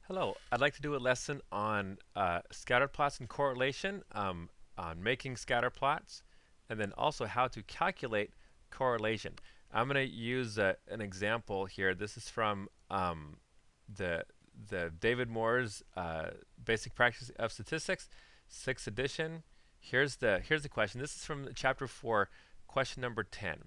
Hello, I'd like to do a lesson on scatter plots and correlation, on making scatter plots, and then also how to calculate correlation. I'm going to use an example here. This is from the David Moore's Basic Practice of Statistics, 6th edition. Here's the question. This is from chapter 4, question number 10.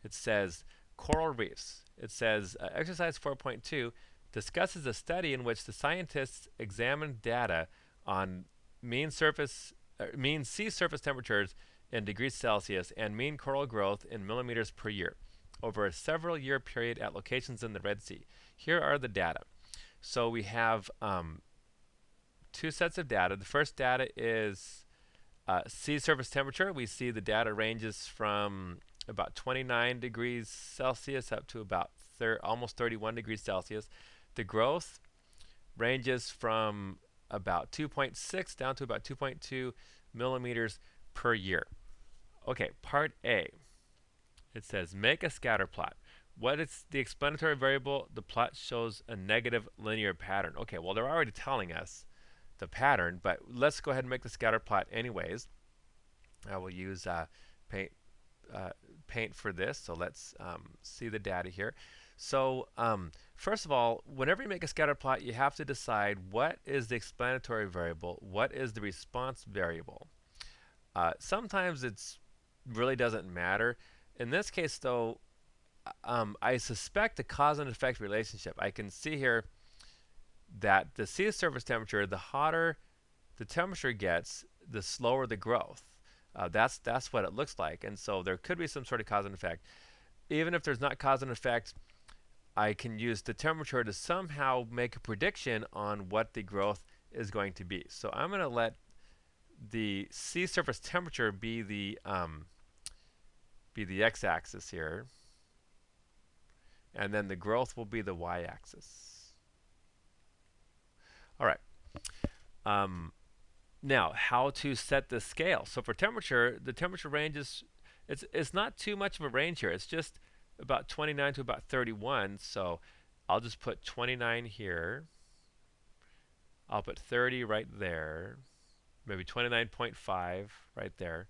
It says coral reefs. It says exercise 4.2 discusses a study in which the scientists examined data on mean sea surface temperatures in degrees Celsius and mean coral growth in millimeters per year over a several year period at locations in the Red Sea. Here are the data. So we have two sets of data. The first data is sea surface temperature. We see the data ranges from about 29 degrees Celsius up to about almost 31 degrees Celsius. The growth ranges from about 2.6 down to about 2.2 millimeters per year. Okay, part A. It says make a scatter plot. What is the explanatory variable? The plot shows a negative linear pattern. Okay, well, they're already telling us the pattern, but let's go ahead and make the scatter plot anyways. I will use paint paint for this. So let's see the data here. So first of all, whenever you make a scatter plot, you have to decide what is the explanatory variable, what is the response variable. Sometimes it's really doesn't matter. In this case, though, I suspect a cause and effect relationship. I can see here that the sea surface temperature, the hotter the temperature gets, the slower the growth. That's what it looks like, and so there could be some sort of cause and effect. Even if there's not cause and effect, I can use the temperature to somehow make a prediction on what the growth is going to be. So I'm going to let the sea surface temperature be the x-axis here, and then the growth will be the y-axis. All right. Now, how to set the scale? So for temperature, the temperature range is it's not too much of a range here. It's just about 29 to about 31. So I'll just put 29 here. I'll put 30 right there. Maybe 29.5 right there.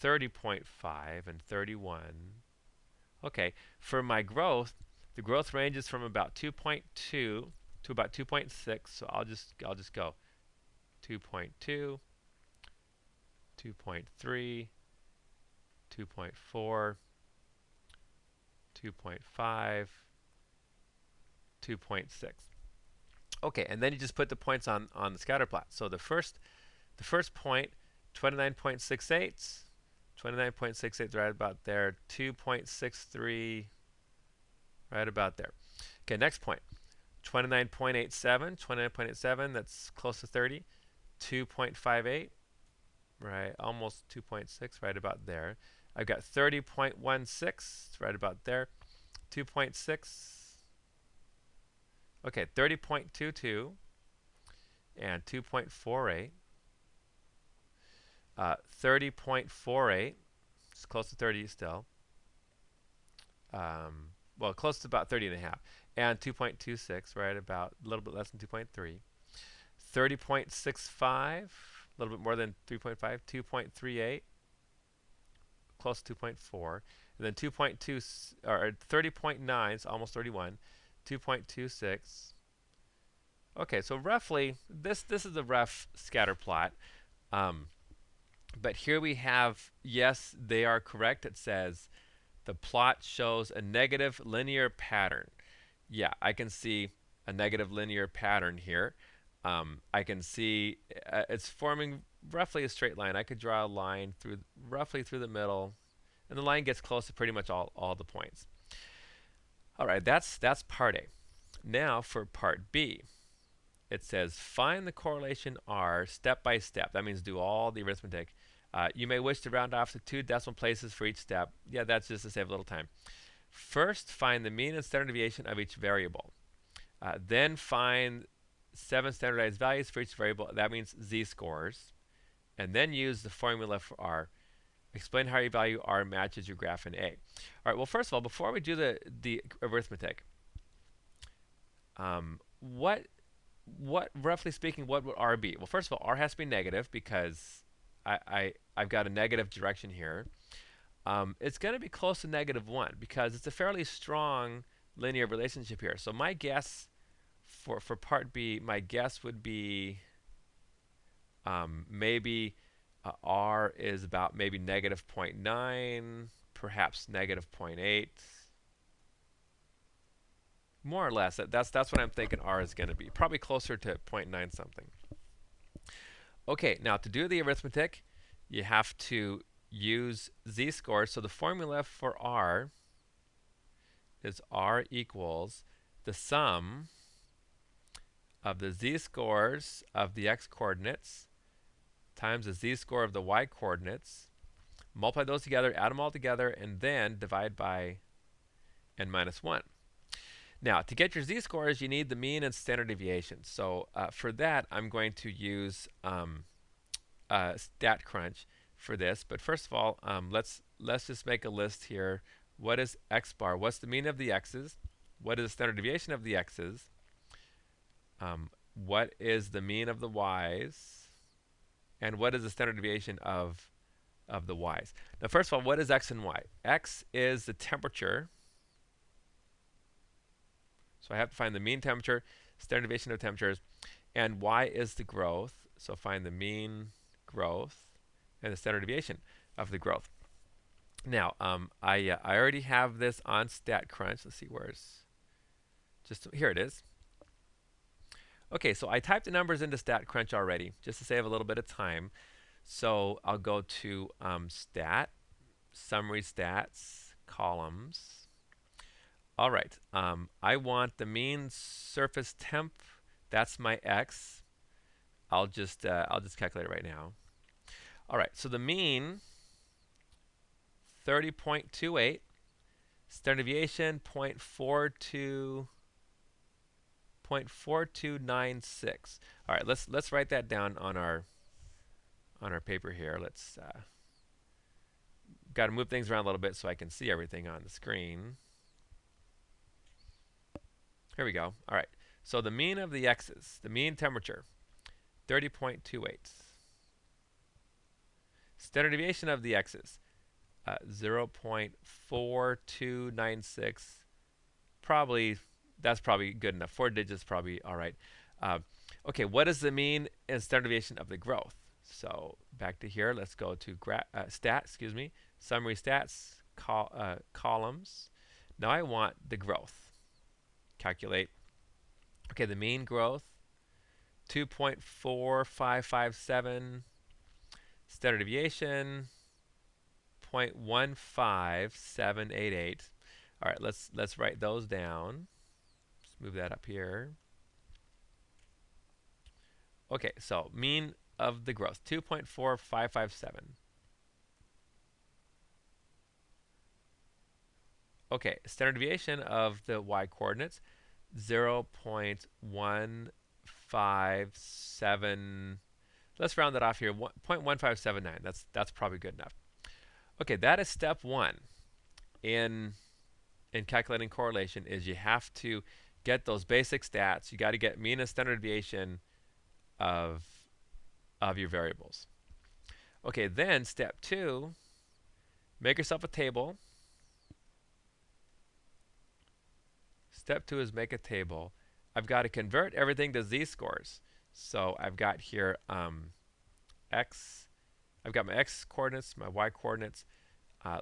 30.5 and 31. Okay, for my growth, the growth ranges from about 2.2 to about 2.6. So I'll just go 2.2, 2.3, 2.4, 2.5, 2.6. Okay, and then you just put the points on the scatter plot. So the first point, 29.68, 29.68 right about there, 2.63 right about there. Okay, next point, 29.87, 29.87, that's close to 30, 2.58, right, almost 2.6, right about there. I've got 30.16, right about there, 2.6, okay, 30.22, and 2.48, 30.48, it's close to 30 still, well, close to about 30 and a half, and 2.26, right about a little bit less than 2.3, 30.65, a little bit more than 3.5, 2.38, close to 2.4, and then 2.2 or 30.9, it's almost 31, 2.26. Okay, so roughly this is a rough scatter plot. But here we have, yes, they are correct. It says the plot shows a negative linear pattern. Yeah, I can see a negative linear pattern here. I can see it's forming roughly a straight line. I could draw a line roughly through the middle, and the line gets close to pretty much all the points. All right, that's part A. Now for part B, it says find the correlation R step by step. That means do all the arithmetic. You may wish to round off to 2 decimal places for each step. Yeah, that's just to save a little time. First, find the mean and standard deviation of each variable. Then find 7 standardized values for each variable. That means z-scores. And then use the formula for R. Explain how your value R matches your graph in A. All right, well, first of all, before we do the arithmetic, what what, roughly speaking, what would r be? Well, first of all, r has to be negative because I've got a negative direction here. It's going to be close to -1 because it's a fairly strong linear relationship here. So my guess for part B, my guess would be maybe r is about maybe -0.9, perhaps -0.8, more or less. That's what I'm thinking r is going to be. Probably closer to 0.9 something. Okay, now to do the arithmetic, you have to use z-scores. So the formula for r is r equals the sum of the z-scores of the x-coordinates times the z-score of the y-coordinates. Multiply those together, add them all together, and then divide by n minus 1. Now, to get your z-scores, you need the mean and standard deviation. So for that, I'm going to use StatCrunch for this. But first of all, let's just make a list here. What is x bar? What's the mean of the x's? What is the standard deviation of the x's? What is the mean of the y's? And what is the standard deviation of the y's? Now, first of all, what is x and y? X is the temperature. So I have to find the mean temperature, standard deviation of temperatures, and y is the growth. So find the mean growth and the standard deviation of the growth. Now, I already have this on StatCrunch. Let's see where's just here it is. Okay, so I typed the numbers into StatCrunch already, just to save a little bit of time. So I'll go to Stat, Summary Stats, Columns. All right, I want the mean surface temp. That's my x. I'll just calculate it right now. All right, so the mean 30.28, standard deviation 0.4296. All right, let's write that down on our paper here. Let's got to move things around a little bit so I can see everything on the screen. Here we go. All right. So the mean of the x's, the mean temperature, 30.28. Standard deviation of the x's, 0.4296. That's probably good enough. 4 digits probably all right. Okay, what is the mean and standard deviation of the growth? So back to here. Let's go to summary stats, columns. Now I want the growth. Calculate. Okay, the mean growth, 2.4557. Standard deviation, 0.15788. All right, let's write those down. Let's move that up here. Okay, so mean of the growth, 2.4557. Okay, standard deviation of the y-coordinates, 0.157. Let's round that off here, 0.1579. That's probably good enough. Okay, that is step one in calculating correlation. Is you have to get those basic stats. You got to get mean and standard deviation of your variables. Okay, then step two, make yourself a table. Step two is make a table. I've got to convert everything to z-scores. So I've got here x. I've got my x coordinates, my y coordinates.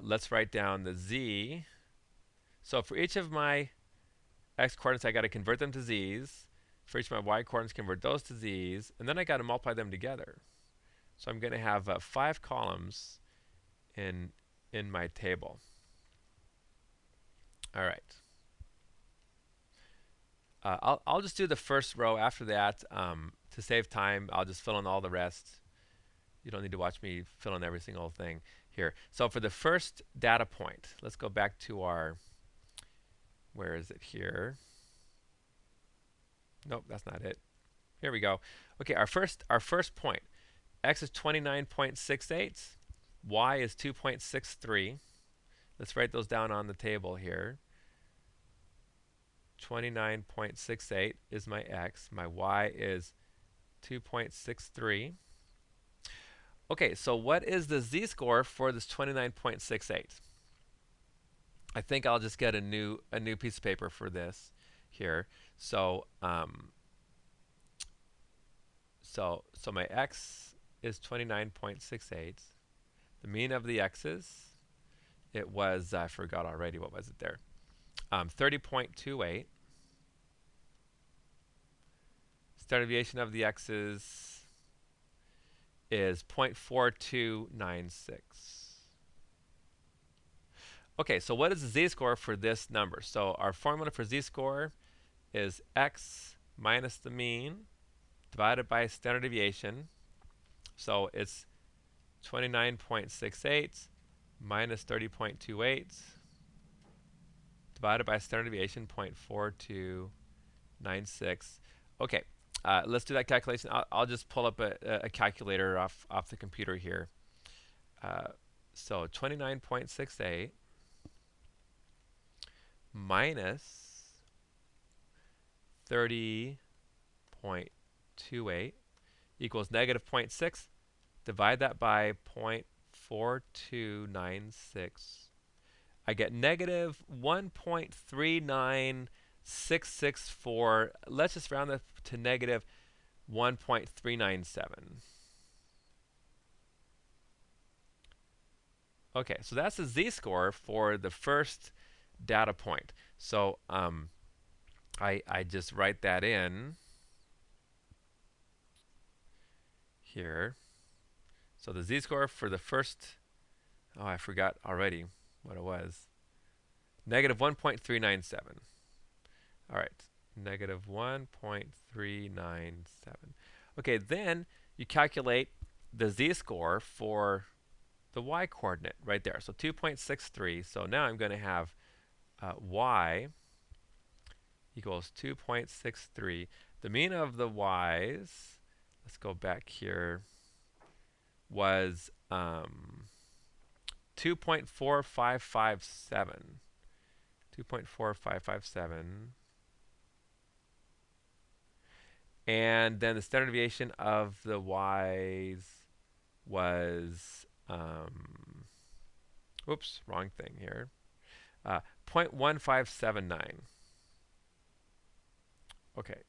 Let's write down the z. So for each of my x coordinates, I got to convert them to z's. For each of my y coordinates, convert those to z's, and then I got to multiply them together. So I'm going to have 5 columns in my table. All right. I'll just do the first row. After that, to save time, I'll just fill in all the rest. You don't need to watch me fill in every single thing here. So for the first data point, let's go back to our, where is it here? Nope, that's not it. Here we go. Okay, our first point. X is 29.68. Y is 2.63. Let's write those down on the table here. 29.68 is my x. My y is 2.63. Okay, so what is the z-score for this 29.68? I think I'll just get a new piece of paper for this here. So so my x is 29.68. The mean of the x's, it was, I forgot already, what was it there? 30.28. Standard deviation of the x's is 0.4296. Okay, so what is the z-score for this number? So our formula for z-score is x minus the mean divided by standard deviation. So it's 29.68 minus 30.28 divided by standard deviation 0.4296. Okay, let's do that calculation. I'll just pull up a calculator off the computer here. So 29.68 minus 30.28 equals negative 0.6. Divide that by 0.4296. I get negative 1.39664. Let's just round that to negative 1.397. Okay, so that's the z-score for the first data point. So I just write that in here. So the z-score for the first, oh, I forgot already what it was. Negative 1.397. All right, negative 1.397. Okay, then you calculate the z-score for the y-coordinate right there. So 2.63. So now I'm going to have y equals 2.63. The mean of the y's, let's go back here, was 2.4557. 2.4557. And then the standard deviation of the y's was, oops, wrong thing here, 0.1579. Okay,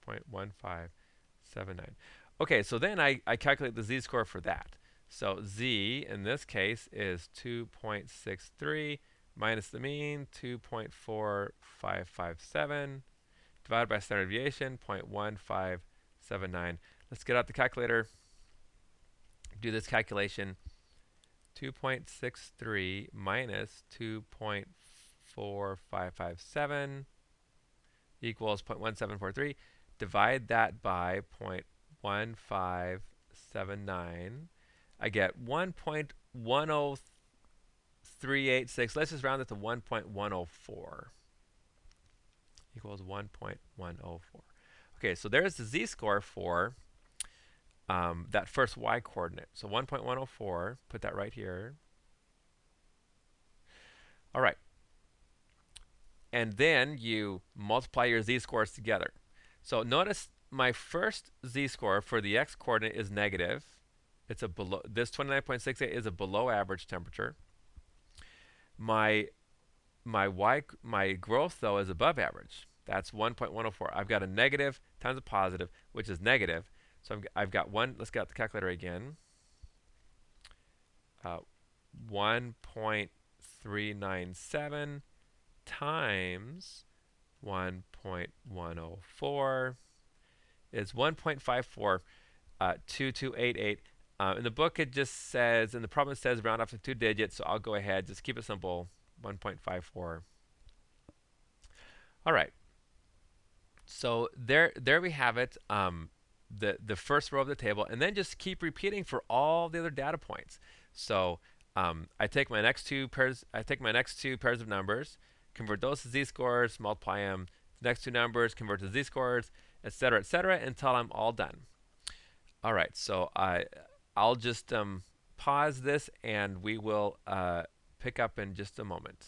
0.1579. Okay, so then I calculate the z-score for that. So z, in this case, is 2.63 minus the mean, 2.4557, divided by standard deviation, 0.1579. Let's get out the calculator, do this calculation. 2.63 minus 2.4557 equals 0.1743. Divide that by 0.1579. I get 1.10386. Let's just round it to 1.104. Equals 1.104. Okay, so there's the z-score for that first y-coordinate. So 1.104, put that right here. All right. And then you multiply your z-scores together. So notice my first z-score for the x-coordinate is negative. It's a below, this 29.68 is a below average temperature. My growth though is above average. That's 1.104. I've got a negative times a positive, which is negative. So I've got one. Let's get out the calculator again. 1.397 times 1.104 is 1.542288. In the book, it just says, and the problem says round off to 2 digits. So I'll go ahead, just keep it simple. 1.54. All right. So there we have it. The first row of the table, and then just keep repeating for all the other data points. So I take my next two pairs. I take my next two pairs of numbers, convert those to z-scores, multiply them. The next two numbers, convert to z-scores, etc., until I'm all done. All right. So I'll just pause this, and we will pick up in just a moment.